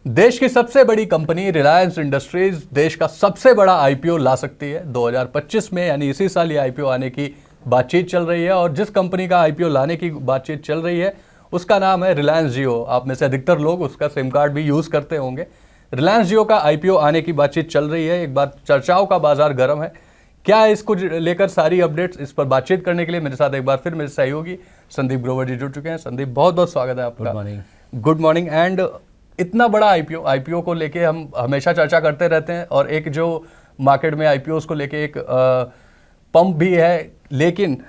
देश की सबसे बड़ी कंपनी रिलायंस इंडस्ट्रीज देश का सबसे बड़ा आईपीओ ला सकती है 2025 में, यानी इसी साल ये आईपीओ आने की बातचीत चल रही है। और जिस कंपनी का आईपीओ लाने की बातचीत चल रही है उसका नाम है रिलायंस जियो। आप में से अधिकतर लोग उसका सिम कार्ड भी यूज़ करते होंगे। रिलायंस जियो का आईपीओ आने की बातचीत चल रही है। एक बार चर्चाओं का बाजार गर्म है। क्या है इसको लेकर सारी अपडेट्स, इस पर बातचीत करने के लिए मेरे साथ एक बार फिर मेरे सहयोगी संदीप ग्रोवर जी जुड़ चुके हैं। संदीप, बहुत बहुत स्वागत है आपका। Good morning. Good morning. And इतना बड़ा आईपीओ को लेके हम हमेशा चर्चा करते रहते हैं, और एक जो मार्केट में आईपीओस को लेके एक पंप भी है, लेकिन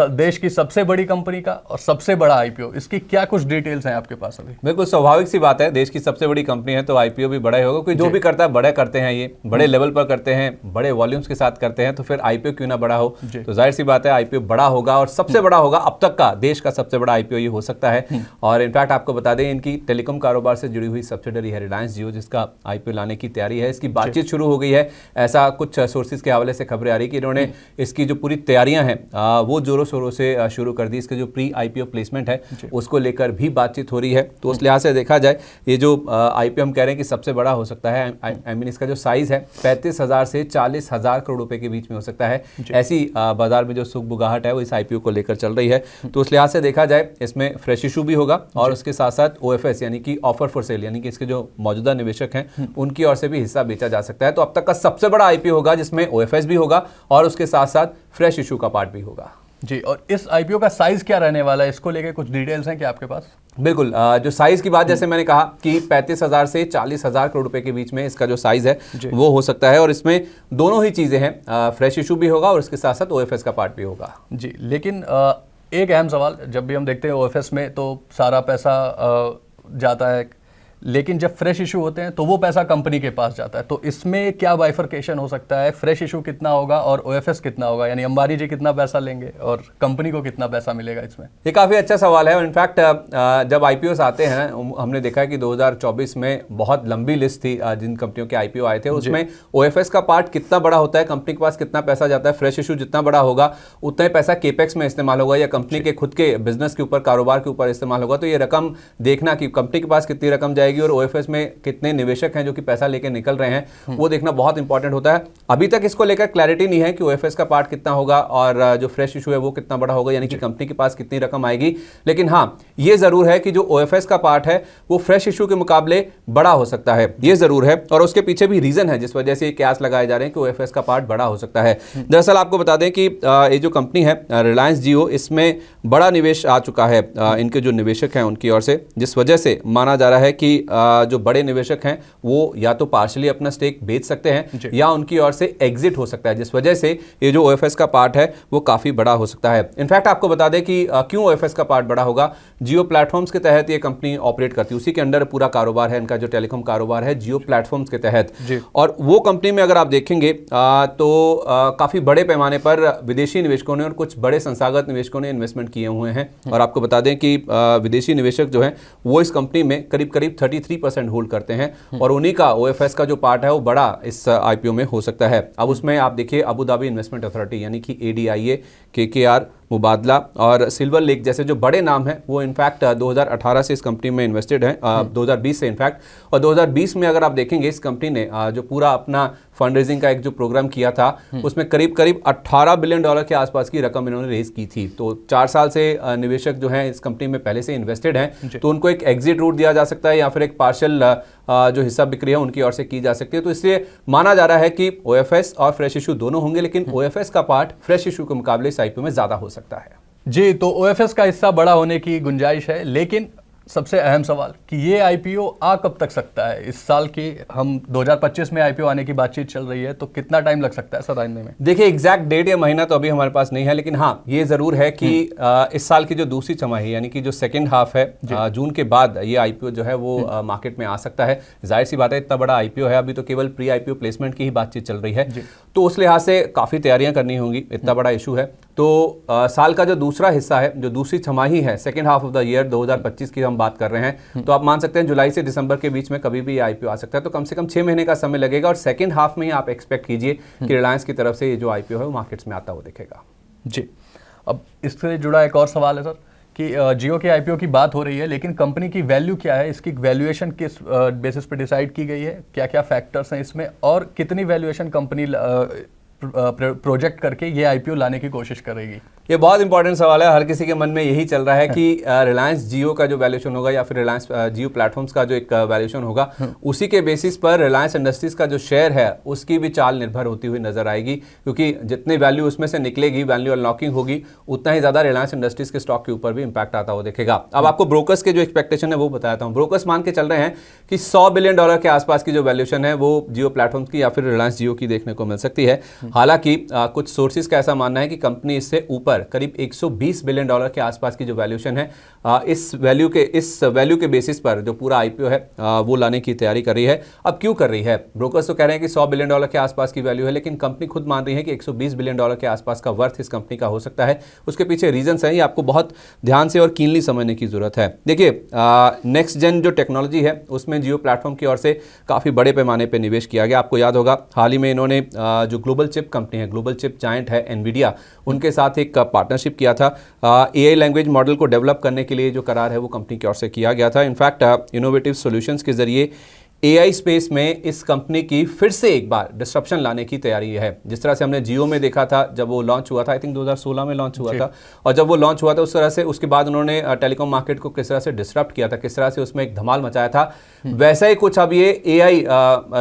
देश की सबसे बड़ी कंपनी का और सबसे बड़ा आईपीओ, इसकी क्या कुछ डिटेल्स हैं आपके पास अभी? बिल्कुल स्वाभाविक सी बात है, देश की सबसे बड़ी कंपनी है तो आईपीओ भी बड़ा ही होगा। कोई जो भी करता है बड़े करते हैं, ये बड़े लेवल पर करते हैं, बड़े वॉल्यूम्स के साथ करते हैं, तो फिर आईपीओ क्यों ना बड़ा हो। तो जाहिर सी बात है आईपीओ बड़ा होगा और सबसे बड़ा होगा। अब तक का देश का सबसे बड़ा आईपीओ ये हो सकता है। और इनफैक्ट आपको बता दें, इनकी टेलीकॉम कारोबार से जुड़ी हुई सब्सिडरी है रिलायंस जियो, जिसका आईपीओ लाने की तैयारी है। इसकी बातचीत शुरू हो गई है, ऐसा कुछ सोर्सेज के हवाले से खबरें आ रही कि इन्होंने इसकी जो पूरी तैयारियां हैं वो जोरों शोरों से शुरू कर दी। इसके जो प्री आईपीओ प्लेसमेंट है उसको लेकर भी बातचीत हो रही है। तो उस लिहाज से देखा जाए, ये जो आईपीओ हम कह रहे हैं कि सबसे बड़ा हो सकता है, आई मीन इसका जो साइज है 35,000 से 40,000 करोड़ रुपए के बीच में हो सकता है। ऐसी बाजार में जो सुगबुगाहट है वो इस आईपीओ को लेकर चल रही है। तो उस लिहाज से देखा जाए इसमें फ्रेश इशू भी होगा और उसके साथ साथ ओएफएस यानी कि ऑफर फॉर सेल, यानी कि इसके जो मौजूदा निवेशक हैं उनकी ओर से भी हिस्सा बेचा जा सकता है। तो अब तक का सबसे बड़ा आईपीओ होगा जिसमें ओएफएस भी होगा और उसके साथ साथ फ्रेश इशू का पार्ट भी होगा जी। और इस आईपीओ का साइज क्या रहने वाला है, इसको लेके कुछ डिटेल्स हैं क्या आपके पास? बिल्कुल, जो साइज की बात जैसे मैंने कहा कि 35,000 से 40,000 करोड़ रुपए के बीच में इसका जो साइज है वो हो सकता है। और इसमें दोनों ही चीजें हैं, फ्रेश इशू भी होगा और इसके साथ साथ ओएफएस का पार्ट भी होगा जी। लेकिन एक अहम सवाल, जब भी हम देखते हैं ओएफएस में तो सारा पैसा जाता है, लेकिन जब फ्रेश इशू होते हैं तो वो पैसा कंपनी के पास जाता है। तो इसमें क्या बाइफर्केशन हो सकता है? फ्रेश इशू कितना होगा और ओएफएस कितना होगा, यानी अंबानी जी कितना पैसा लेंगे और कंपनी को कितना पैसा मिलेगा इसमें? ये काफ़ी अच्छा सवाल है। और इनफैक्ट जब आईपीओ आते हैं, हमने देखा है कि 2024 में बहुत लंबी लिस्ट थी जिन कंपनियों के आईपीओ आए थे। उसमें ओएफएस का पार्ट कितना बड़ा होता है, कंपनी के पास कितना पैसा जाता है, फ्रेश इशू जितना बड़ा होगा उतना ही पैसा केपेक्स में इस्तेमाल होगा या कंपनी के खुद के बिजनेस के ऊपर, कारोबार के ऊपर इस्तेमाल होगा। तो ये रकम देखना कि कंपनी के पास कितनी रकम जाएगी और ओएफएस में कितने निवेशक हैं जो कि पैसा लेके निकल रहे हैं, वो देखना बहुत इंपॉर्टेंट होता है। अभी तक इसको लेकर क्लैरिटी नहीं है कि ओएफएस का पार्ट कितना होगा और जो फ्रेश इशू है वो कितना बड़ा होगा, यानी कि कंपनी के पास कितनी रकम आएगी। लेकिन हाँ, ये जरूर है कि जो ओएफएस का पार्ट है वो फ्रेश इशू के मुकाबले बड़ा हो सकता है, ये जरूर है। और उसके पीछे भी रीजन है जिस वजह से ये कयास लगाए जा रहे हैं कि ओएफएस का पार्ट बड़ा हो सकता है। दरअसल आपको बता दें कि ये जो कंपनी है रिलायंस जियो, इसमें बड़ा निवेश आ चुका है इनके जो निवेशक हैं उनकी ओर से, जिस वजह से माना जा रहा है कि जो बड़े निवेशक हैं वो या तो पार्शली अपना स्टेक बेच सकते हैं या उनकी ओर से एग्जिट हो सकता है, जिस वजह से ये जो ओएफएस का पार्ट है वो काफी बड़ा हो सकता है। इनफैक्ट आपको बता दें कि क्यों ओएफएस का पार्ट बड़ा होगा। जियो प्लेटफॉर्म्स के तहत ये कंपनी ऑपरेट करती है, उसी के अंडर पूरा कारोबार है इनका, जो टेलीकॉम कारोबार है जियो प्लेटफॉर्म्स के तहत। और वो कंपनी में अगर आप देखेंगे तो काफी बड़े पैमाने पर विदेशी निवेशकों ने और कुछ बड़े संस्थागत निवेशकों ने इन्वेस्टमेंट किए हुए हैं। और आपको बता दें कि विदेशी निवेशक जो हैं वो इस कंपनी में करीब करीब 33% होल्ड करते हैं और उन्हीं का ओएफएस का जो पार्ट है वो बड़ा इस आईपीओ में हो सकता है। अब उसमें आप देखिए अबू धाबी इन्वेस्टमेंट अथॉरिटी यानी कि एडीआईए, केकेआर, मुबादला और सिल्वर लेक जैसे जो बड़े नाम हैं वो इनफैक्ट 2018 से इस कंपनी में इन्वेस्टेड हैं, 2020 से इनफैक्ट। और 2020 में अगर आप देखेंगे इस कंपनी ने जो पूरा अपना फंड रेजिंग का एक जो प्रोग्राम किया था उसमें करीब करीब $18 बिलियन के आसपास की रकम इन्होंने रेज की थी। तो 4 साल से निवेशक जो हैं इस कंपनी में पहले से इन्वेस्टेड हैं, तो उनको एक एग्जिट रूट दिया जा सकता है या फिर एक पार्शियल जो हिस्सा बिक्री है उनकी ओर से की जा सकती है। तो इसलिए माना जा रहा है कि ओएफएस और फ्रेश इशू दोनों होंगे, लेकिन ओएफएस का पार्ट फ्रेश इशू के मुकाबले इस आईपीओ में ज्यादा हो सकता है। जी, तो ओएफएस का हिस्सा बड़ा होने की गुंजाइश है, लेकिन सबसे अहम सवाल कि ये आईपीओ आ कब तक सकता है? इस साल की हम 2025 में आईपीओ आने की बातचीत चल रही है, तो कितना टाइम लग सकता है सर आने में? देखिए एग्जैक्ट डेट या महीना तो अभी हमारे पास नहीं है, लेकिन हाँ ये जरूर है कि इस साल की जो दूसरी छमाही यानी कि जो सेकंड हाफ है जून के बाद ये आईपीओ जो है वो मार्केट में आ सकता है। जाहिर सी बात है, इतना बड़ा आईपीओ है, अभी तो केवल प्री आईपीओ प्लेसमेंट की ही बातचीत चल रही है, तो उस लिहाज से काफी तैयारियां करनी होंगी, इतना बड़ा इशू है। तो साल का जो दूसरा हिस्सा है, जो दूसरी छमाही है, second half of the year 2025 की हम बात कर रहे हैं, तो आप मान सकते हैं जुलाई से दिसंबर के बीच में कभी भी आईपीओ आ सकता है। तो कम से कम 6 महीने का समय लगेगा और सेकंड हाफ में ही आप एक्सपेक्ट कीजिए कि रिलायंस की तरफ से ये जो आईपीओ है वो मार्केट्स में आता हुआ दिखेगा। जी। अब इससे जुड़ा एक और सवाल है सर कि जियो के आईपीओ की बात हो रही है, लेकिन कंपनी की वैल्यू क्या है, इसकी वैल्यूएशन किस बेसिस पे डिसाइड की गई है, क्या क्या फैक्टर्स हैं इसमें, और कितनी वैल्यूएशन कंपनी प्रोजेक्ट करके ये आईपीओ लाने की कोशिश करेगी? ये बहुत इंपॉर्टेंट सवाल है। हर किसी के मन में यही चल रहा है कि रिलायंस जियो का जो वैल्यूएशन होगा या फिर रिलायंस जियो प्लेटफॉर्म्स का जो एक वैल्यूएशन होगा, उसी के बेसिस पर रिलायंस इंडस्ट्रीज का जो शेयर है उसकी भी चाल निर्भर होती हुई नजर आएगी, क्योंकि जितनी वैल्यू उसमें से निकलेगी, वैल्यू अनलॉकिंग होगी, उतना ही ज्यादा रिलायंस इंडस्ट्रीज के स्टॉक के ऊपर भी इंपैक्ट आता हुआ दिखेगा। अब आपको ब्रोकर्स के जो एक्सपेक्टेशन है वो बताता हूँ। ब्रोकर्स मान के चल रहे हैं कि $100 बिलियन के आसपास की जो वैल्यूएशन है वो जियो प्लेटफॉर्म्स की या फिर रिलायंस जियो की देखने को मिल सकती है। हालांकि कुछ सोर्सेज का ऐसा मानना है कि कंपनी इससे ऊपर करीब $120 बिलियन के आसपास की जो वैल्यूएशन है, इस वैल्यू के बेसिस पर जो पूरा आईपीओ है वो लाने की तैयारी कर रही है। अब क्यों कर रही है? ब्रोकर्स तो कह रहे हैं कि $100 बिलियन के आसपास की वैल्यू है, लेकिन कंपनी खुद मान रही है कि $120 बिलियन के आसपास का वर्थ इस कंपनी का हो सकता है। उसके पीछे रीजंस हैं, ये आपको बहुत ध्यान से और कीनली समझने की जरूरत है। देखिए, नेक्स्ट जेन जो टेक्नोलॉजी है उसमें जियो प्लेटफॉर्म की ओर से काफी बड़े पैमाने पर निवेश किया गया। आपको याद होगा हाल ही में इन्होंने जो ग्लोबल चिप कंपनी है, ग्लोबल चिप जायंट है एनवीडिया, उनके साथ एक पार्टनरशिप किया था। एआई लैंग्वेज मॉडल को डेवलप करने के लिए जो करार है वो कंपनी की ओर से किया गया था। इनफैक्ट इनोवेटिव सॉल्यूशंस के जरिए एआई स्पेस में इस कंपनी की फिर से एक बार डिस्ट्रप्शन लाने की तैयारी है। जिस तरह से हमने जियो में देखा था जब वो लॉन्च हुआ था, आई थिंक 2016 में लॉन्च हुआ था, और जब वो लॉन्च हुआ था उस तरह से उसके बाद उन्होंने टेलीकॉम मार्केट को किस तरह से डिस्टर्ब किया था, किस तरह से उसमें एक धमाल मचाया था, वैसा ही कुछ अब ये एआई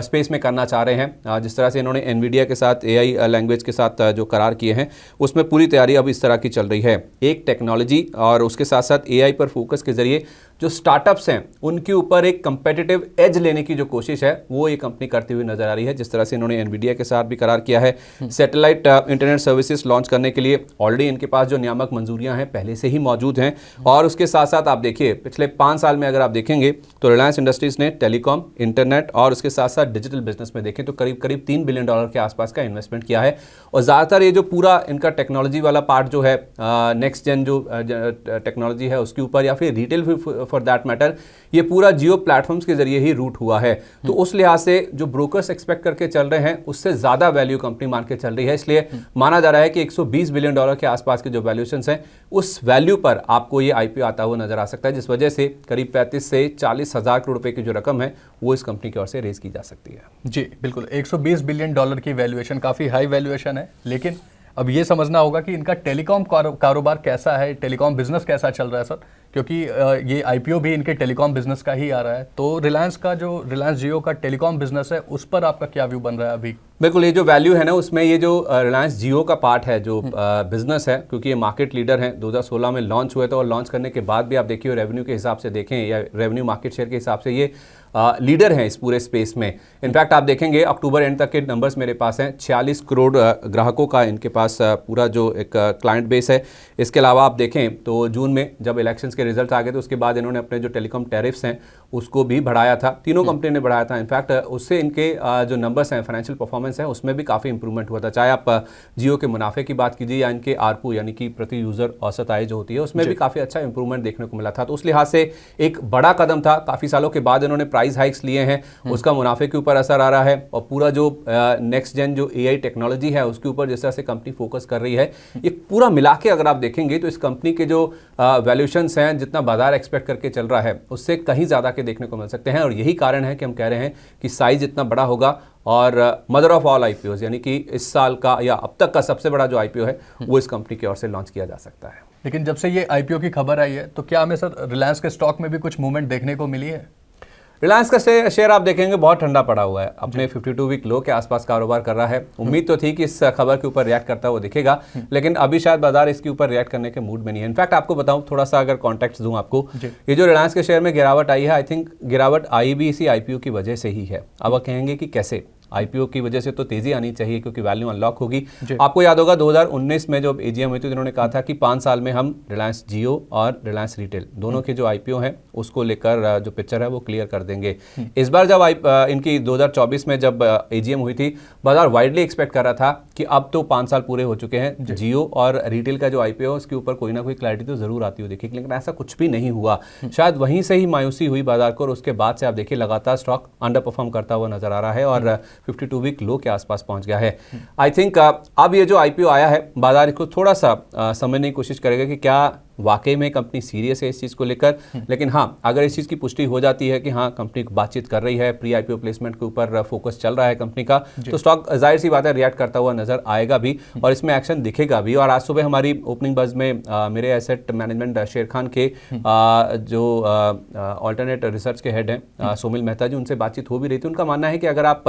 स्पेस में करना चाह रहे हैं। जिस तरह से इन्होंने एनवीडिया के साथ एआई लैंग्वेज के साथ जो करार किए हैं उसमें पूरी तैयारी अब इस तरह की चल रही है। एक टेक्नोलॉजी और उसके साथ साथ एआई पर फोकस के जरिए जो स्टार्टअप्स हैं उनके ऊपर एक कंपेटिटिव एज लेने की जो कोशिश है वो ये कंपनी करती हुई नजर आ रही है। जिस तरह से इन्होंने एनवीडिया के साथ भी करार किया है सैटेलाइट इंटरनेट सर्विसेज लॉन्च करने के लिए, ऑलरेडी इनके पास जो नियामक मंजूरियां हैं पहले से ही मौजूद हैं। और उसके साथ साथ आप देखिए पिछले 5 साल में अगर आप देखेंगे तो रिलायंस इंडस्ट्रीज ने टेलीकॉम, इंटरनेट और उसके साथ साथ डिजिटल बिजनेस में देखें तो करीब करीब $3 बिलियन के आसपास का इन्वेस्टमेंट किया है। और ज़्यादातर ये जो पूरा इनका टेक्नोलॉजी वाला पार्ट जो है, नेक्स्ट जेन जो टेक्नोलॉजी है उसके ऊपर या फिर रिटेल फॉर दैट मैटर, ये पूरा जियो प्लेटफॉर्म्स के जरिए ही रूट हुआ है। तो उस लिहाज से जो ब्रोकर्स एक्सपेक्ट करके चल रहे हैं उससे ज्यादा वैल्यू कंपनी मान के चल रही है। इसलिए माना जा रहा है कि $120 बिलियन के आसपास के जो वैल्यूएशंस हैं उस वैल्यू पर आपको ये आईपीओ आता हुआ नजर आ सकता है, जिस वजह से करीब 35 से 40 हज़ार करोड़ रुपए की जो रकम है वो इस कंपनी की ओर से रेज की जा सकती है। जी बिल्कुल, $120 बिलियन की वैल्यूएशन काफ़ी हाई वैल्यूएशन है, लेकिन अब ये समझना होगा कि इनका टेलीकॉम कारोबार कैसा है, टेलीकॉम बिजनेस कैसा चल रहा है सर, क्योंकि ये आईपीओ भी इनके टेलीकॉम बिजनेस का ही आ रहा है। तो रिलायंस जियो का टेलीकॉम बिजनेस है उस पर आपका क्या व्यू बन रहा है अभी? बिल्कुल, ये जो वैल्यू है ना उसमें ये जो रिलायंस जियो का पार्ट है जो बिजनेस है, क्योंकि ये मार्केट लीडर है, 2016 में लॉन्च हुए थे और लॉन्च करने के बाद भी आप देखिए रेवेन्यू के हिसाब से देखें या रेवेन्यू मार्केट शेयर के हिसाब से ये लीडर हैं इस पूरे स्पेस में। इनफैक्ट आप देखेंगे अक्टूबर एंड तक के नंबर्स मेरे पास हैं, 46 करोड़ ग्राहकों का इनके पास पूरा जो एक क्लाइंट बेस है। इसके अलावा आप देखें तो जून में जब इलेक्शंस के रिजल्ट आ गए तो उसके बाद इन्होंने अपने जो टेलीकॉम टैरिफ्स हैं उसको भी बढ़ाया था, तीनों कंपनी ने बढ़ाया था। इनफैक्ट उससे इनके जो नंबर्स हैं, फाइनेंशियल परफॉर्मेंस है, उसमें भी काफ़ी इंप्रूवमेंट हुआ था। चाहे आप जियो के मुनाफे की बात कीजिए या इनके आरपू यानी कि प्रति यूज़र औसत आय जो होती है उसमें भी काफ़ी अच्छा इंप्रूवमेंट देखने को मिला था। तो उस लिहाज से एक बड़ा कदम था। काफ़ी सालों के बाद इन्होंने प्राइस हाइक्स लिए हैं, उसका मुनाफे के ऊपर असर आ रहा है और पूरा जो नेक्स्ट जेन जो एआई टेक्नोलॉजी है उसके ऊपर जिस तरह से कंपनी फोकस कर रही है, ये पूरा मिला के अगर आप देखेंगे तो इस कंपनी के जो वैल्यूएशंस हैं, जितना बाजार एक्सपेक्ट करके चल रहा है उससे कहीं ज़्यादा के देखने को मिल सकते हैं। और यही कारण है कि हम कह रहे हैं कि साइज इतना बड़ा होगा और मदर ऑफ ऑल आईपीओज यानी कि इस साल का या अब तक का सबसे बड़ा जो आईपीओ है वो इस कंपनी की ओर से लॉन्च किया जा सकता है। लेकिन जब से ये आईपीओ की खबर आई है तो क्या हमें सर रिलायंस के स्टॉक में भी कुछ मूवमेंट देखने को मिली है? रिलायंस का शेयर आप देखेंगे बहुत ठंडा पड़ा हुआ है, अपने 52 वीक लो के आसपास कारोबार कर रहा है। उम्मीद तो थी कि इस खबर के ऊपर रिएक्ट करता हुआ दिखेगा, लेकिन अभी शायद बाजार इसके ऊपर रिएक्ट करने के मूड में नहीं है। इनफैक्ट आपको बताऊं, थोड़ा सा अगर कॉन्टेक्स्ट दूं आपको, ये जो रिलायंस के शेयर में गिरावट आई है, आई थिंक गिरावट आई भी इसी आईपीओ की वजह से ही है। अब आप कहेंगे कि कैसे? आईपीओ की वजह से तो तेजी आनी चाहिए क्योंकि वैल्यू अनलॉक होगी। आपको याद होगा 2019 में जब एजीएम हुई थी, उन्होंने कहा था कि 5 साल में हम रिलायंस जियो और रिलायंस रिटेल दोनों के जो आईपीओ हैं उसको लेकर जो पिक्चर है वो क्लियर कर देंगे। इस बार जब इनकी 2024 में जब एजीएम हुई थी, बाजार वाइडली एक्सपेक्ट कर रहा था कि अब तो 5 साल पूरे हो चुके हैं, जियो और रिटेल का जो आईपीओ है उसके ऊपर कोई ना कोई क्लैरिटी तो जरूर आती हुई देखिए, लेकिन ऐसा कुछ भी नहीं हुआ। शायद वहीं से ही मायूसी हुई बाजार को और उसके बाद से आप देखिए लगातार स्टॉक अंडर परफॉर्म करता हुआ नजर आ रहा है और 52 वीक लो के आसपास पहुंच गया है। आई थिंक अब ये जो आईपीओ आया है, बाजार इसको थोड़ा सा समझने की कोशिश करेगा कि क्या वाकई में कंपनी सीरियस है इस चीज़ को लेकर। लेकिन हाँ, अगर इस चीज़ की पुष्टि हो जाती है कि हाँ कंपनी बातचीत कर रही है, प्री आईपीओ प्लेसमेंट के ऊपर फोकस चल रहा है कंपनी का, तो स्टॉक जाहिर सी बात है रिएक्ट करता हुआ नजर आएगा भी और इसमें एक्शन दिखेगा भी। और आज सुबह हमारी ओपनिंग बज में मेरे एसेट मैनेजमेंट शेर खान के जो ऑल्टरनेट रिसर्च के हेड हैं सोमिल मेहता जी, उनसे बातचीत हो भी रही थी। उनका मानना है कि अगर आप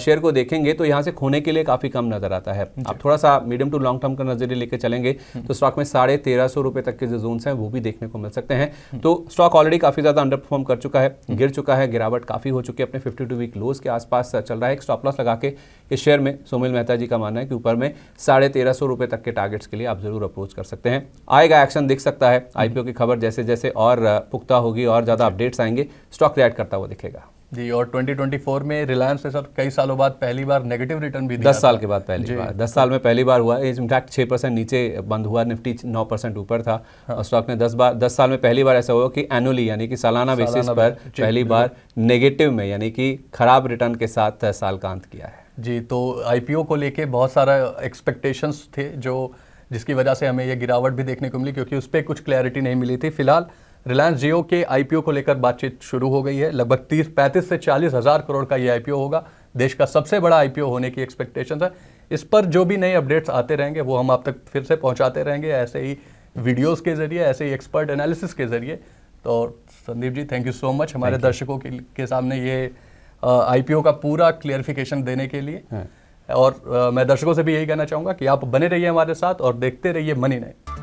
शेयर को देखेंगे तो यहाँ से खोने के लिए काफ़ी कम नजर आता है। आप थोड़ा सा मीडियम टू लॉन्ग टर्म का नजरिए लेके चलेंगे तो स्टॉक में 1350 रुपए तक के जो जोन्स हैं वो भी देखने को मिल सकते हैं। तो स्टॉक ऑलरेडी काफ़ी ज़्यादा अंडर परफॉर्म कर चुका है, गिर चुका है, गिरावट काफ़ी हो चुकी है, अपने 52 वीक लोज के आसपास चल रहा है। एक स्टॉप लॉस लगा के इस शेयर में सोमिल मेहता जी का मानना है कि ऊपर में 1350 रुपए तक के टारगेट्स के लिए आप जरूर अप्रोच कर सकते हैं। आएगा एक्शन दिख सकता है, आईपीओ की खबर जैसे जैसे और पुख्ता होगी और ज़्यादा अपडेट्स आएंगे, स्टॉक रिएक्ट करता हुआ दिखेगा जी। और 2024 में रिलायंस ने सर कई सालों बाद पहली बार नेगेटिव रिटर्न भी दिया 10 साल के बाद पहली बार, 10 साल में पहली बार हुआ। इनफैक्ट 6% नीचे बंद हुआ, निफ्टी 9% ऊपर था। और स्टॉक ने 10 साल में पहली बार ऐसा हुआ कि एनुअली यानी कि सालाना बेसिस पर पहली बार नेगेटिव में यानी कि खराब रिटर्न के साथ साल का अंत किया है जी। तो आईपीओ को लेके बहुत सारा एक्सपेक्टेशंस थे जिसकी वजह से हमें ये गिरावट भी देखने को मिली, क्योंकि उस पर कुछ क्लैरिटी नहीं मिली थी। फिलहाल रिलायंस जियो के आईपीओ को लेकर बातचीत शुरू हो गई है। लगभग 35 से 40 हज़ार करोड़ का ये आईपीओ होगा, देश का सबसे बड़ा आईपीओ होने की एक्सपेक्टेशन है। इस पर जो भी नए अपडेट्स आते रहेंगे वो हम आप तक फिर से पहुंचाते रहेंगे, ऐसे ही वीडियोस के जरिए, ऐसे ही एक्सपर्ट एनालिसिस के जरिए। तो Sandeep ji, thank you so much हमारे दर्शकों के सामने ये आईपीओ का पूरा क्लियरिफिकेशन देने के लिए। और मैं दर्शकों से भी यही कहना चाहूँगा कि आप बने रहिए हमारे साथ और देखते रहिए मनी नहीं।